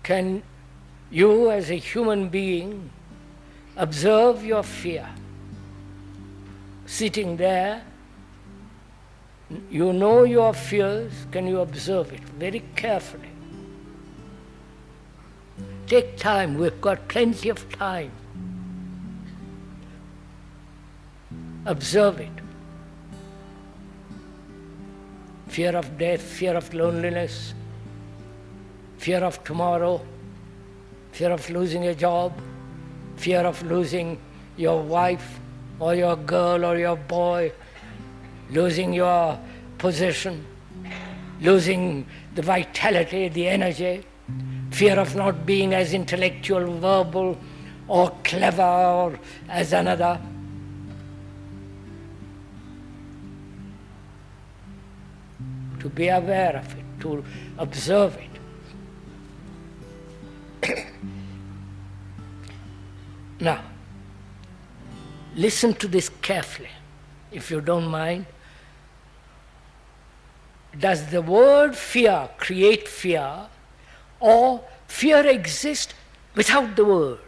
Can you as a human being observe your fear? Sitting there, you know your fears, can you observe it very carefully? Take time, we've got plenty of time. Observe it. Fear of death, fear of loneliness, fear of tomorrow, fear of losing a job, fear of losing your wife or your girl or your boy, losing your position, losing the vitality, the energy, fear of not being as intellectual, verbal, or clever or as another. To be aware of it, to observe it. Now, listen to this carefully, if you don't mind. Does the word fear create fear, or fear exist without the word?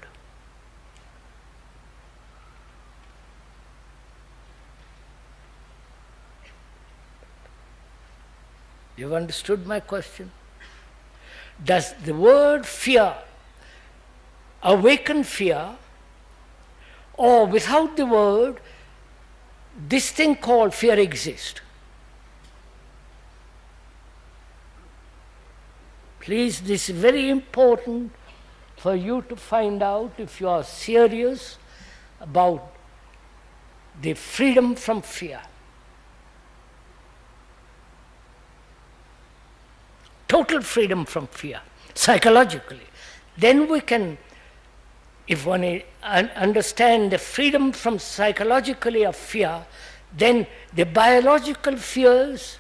You've understood my question? Does the word fear awaken fear, or without the word, this thing called fear exists? Please, this is very important for you to find out if you are serious about the freedom from fear. Total freedom from fear, psychologically. Then we can, if one understand the freedom from psychologically of fear, then the biological fears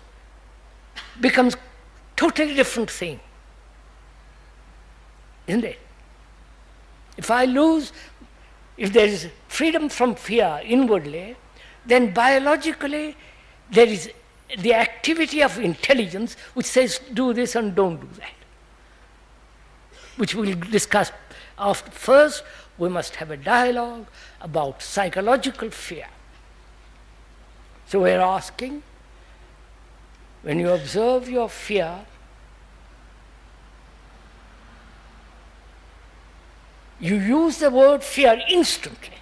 becomes totally different thing. Isn't it? If there is freedom from fear inwardly, then biologically there is the activity of intelligence which says do this and don't do that, which we'll discuss after. First, we must have a dialogue about psychological fear. So we're asking, when you observe your fear, you use the word fear instantly.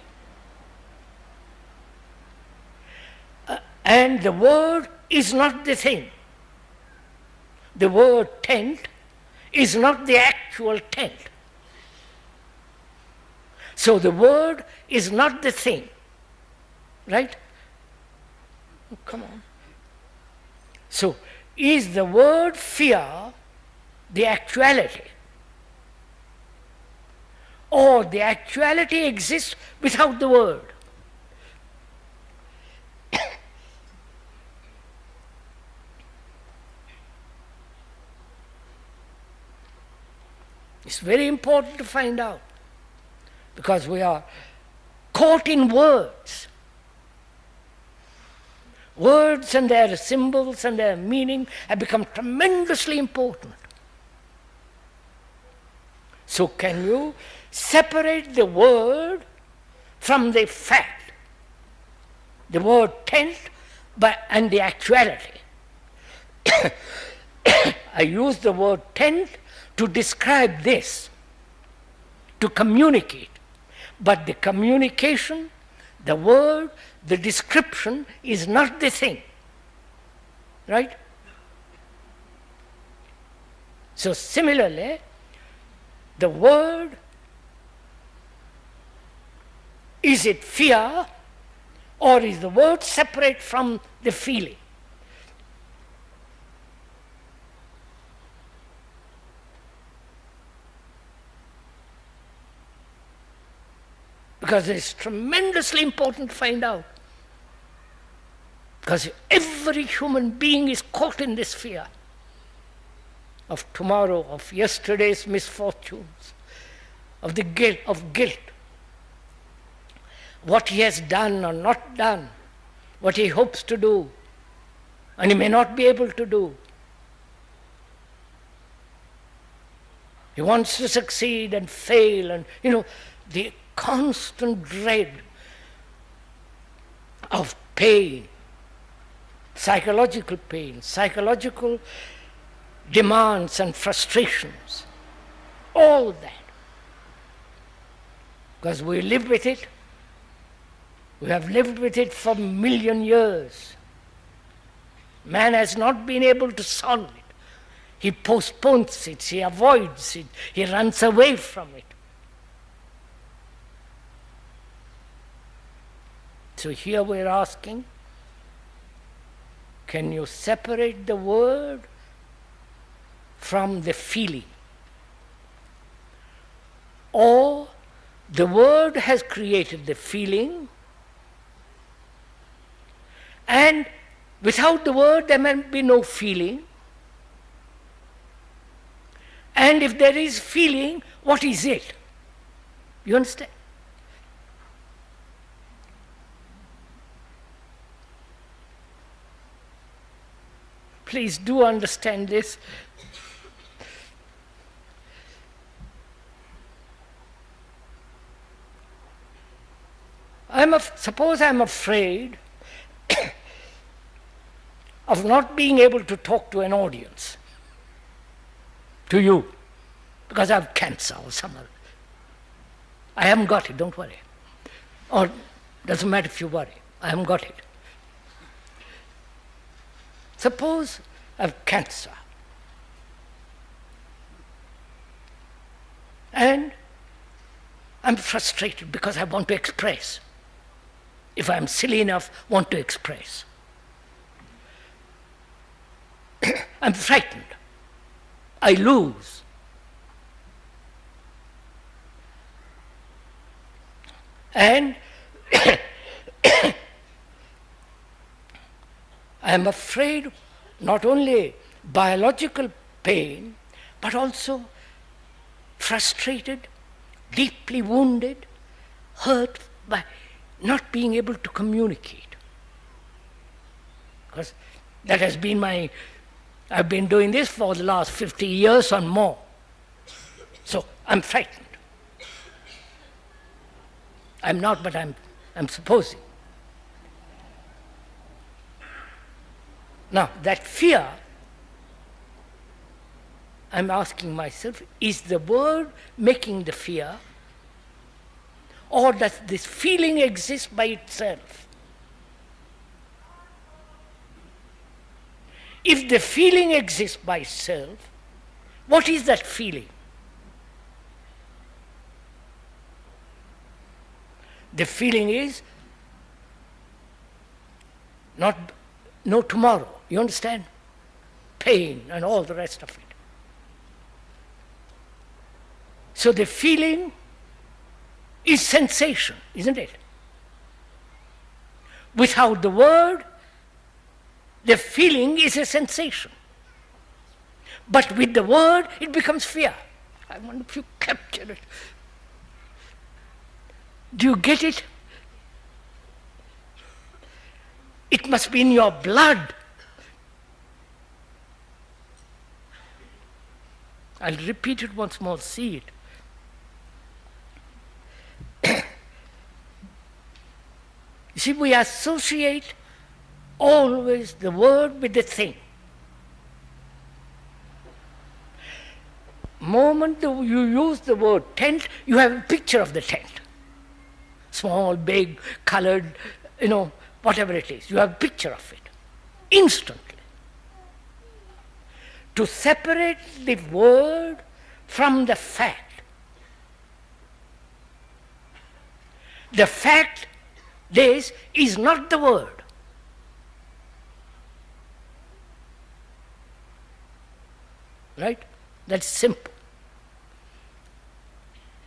And the word is not the thing. The word tent is not the actual tent. So the word is not the thing. Right? Oh, come on. So, is the word fear the actuality? Or the actuality exists without the word? It's very important to find out, because we are caught in words. Words and their symbols and their meaning have become tremendously important. So can you separate the word from the fact, the word tent and the actuality? I use the word tent to describe this, to communicate. But the communication, the word, the description is not the thing. Right? So similarly, the word, is it fear, or is the word separate from the feeling? Because it's tremendously important to find out. Because every human being is caught in this fear of tomorrow, of yesterday's misfortunes, of the guilt, what he has done or not done, what he hopes to do, and he may not be able to do. He wants to succeed and fail, and the constant dread of pain, psychological pain, psychological demands and frustrations, all that. Because we live with it, we have lived with it for a million years. Man has not been able to solve it. He postpones it, he avoids it, he runs away from it. So here we're asking, can you separate the word from the feeling? Or the word has created the feeling, and without the word there may be no feeling. And if there is feeling, what is it? You understand? Please do understand this. Suppose I'm afraid of not being able to talk to an audience, to you, because I have cancer or some other. I haven't got it, don't worry. Or doesn't matter if you worry, I haven't got it. Suppose I have cancer and I'm frustrated because I want to express. If I'm silly enough, want to express. I'm frightened. I lose. And I'm afraid not only biological pain, but also frustrated, deeply wounded, hurt by not being able to communicate. Because that has been I've been doing this for the last 50 years or more. So I'm frightened. I'm not, but I'm supposing. Now, that fear, I'm asking myself, is the word making the fear, or does this feeling exist by itself? If the feeling exists by itself, what is that feeling? The feeling is no tomorrow, you understand? Pain and all the rest of it. So the feeling is sensation, isn't it? Without the word, the feeling is a sensation. But with the word, it becomes fear. I wonder if you capture it. Do you get it? It must be in your blood. I'll repeat it once more, see it. You see, we associate always the word with the thing. Moment you use the word tent, you have a picture of the tent. Small, big, colored, whatever it is. You have a picture of it. Instantly. To separate the word from the fact. The fact is not the word. Right? That's simple.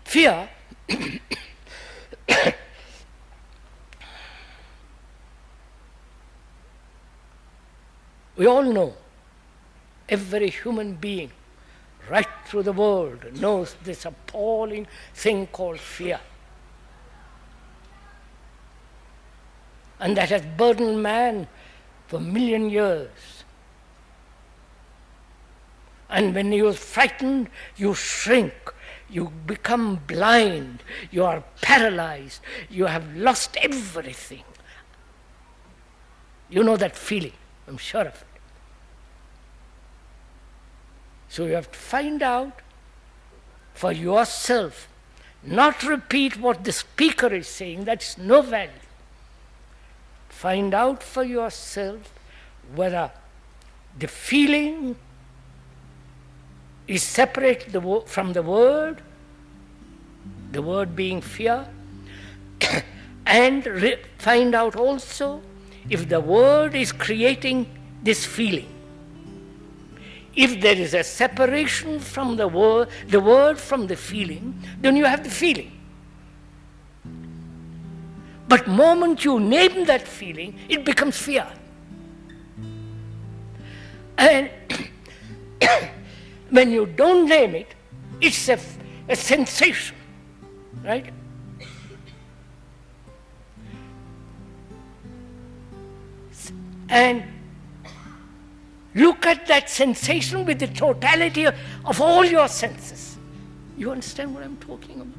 Fear we all know, every human being right through the world knows this appalling thing called fear. And that has burdened man for a million years. And when you are frightened, you shrink. You become blind. You are paralyzed. You have lost everything. You know that feeling. I'm sure of it. So you have to find out for yourself, not repeat what the speaker is saying, that's no value. Find out for yourself whether the feeling is separate from the word being fear, and find out also if the word is creating this feeling. If there is a separation from the word from the feeling, then you have the feeling. But moment you name that feeling, it becomes fear. And when you don't name it, it's a sensation, right? And look at that sensation with the totality of all your senses. You understand what I'm talking about?